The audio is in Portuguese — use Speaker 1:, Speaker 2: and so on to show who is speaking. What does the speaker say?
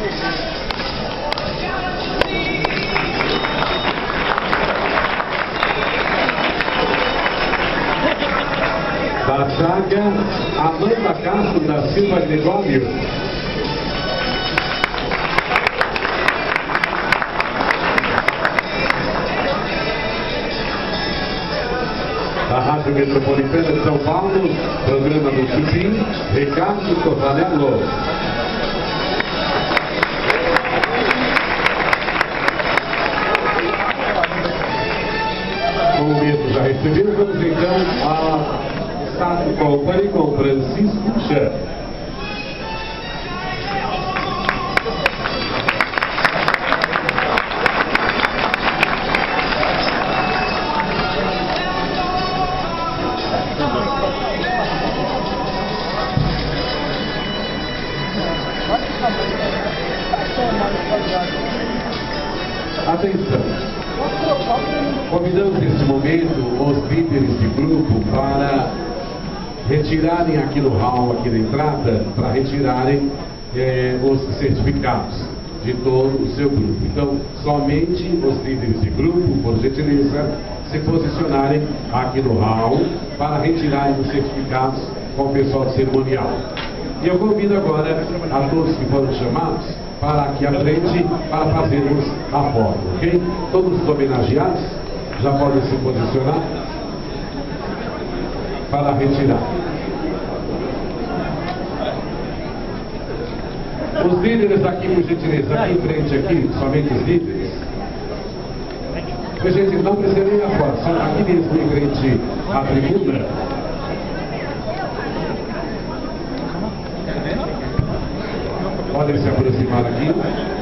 Speaker 1: Da zaga, Amanda Castro da Silva Gregório. Da Rádio Metropolitana de São Paulo, programa do Chupim, Ricardo Tofanello. Com o mesmo já recebido, vamos então a Stato Company com Francisco Chan. Atenção! Convidamos neste momento os líderes de grupo para retirarem aqui no hall, aqui na entrada, para retirarem os certificados de todo o seu grupo. Então, somente os líderes de grupo, por gentileza, se posicionarem aqui no hall para retirarem os certificados com o pessoal de cerimonial. E eu convido agora a todos que foram chamados para aqui à frente para fazermos a foto, ok? Todos os homenageados já podem se posicionar para retirar. Os líderes aqui, por gentileza, aqui em frente, aqui, somente os líderes. Mas, gente, não precisa nem a foto, só aqui mesmo em frente à tribuna. Podem se aproximar aqui.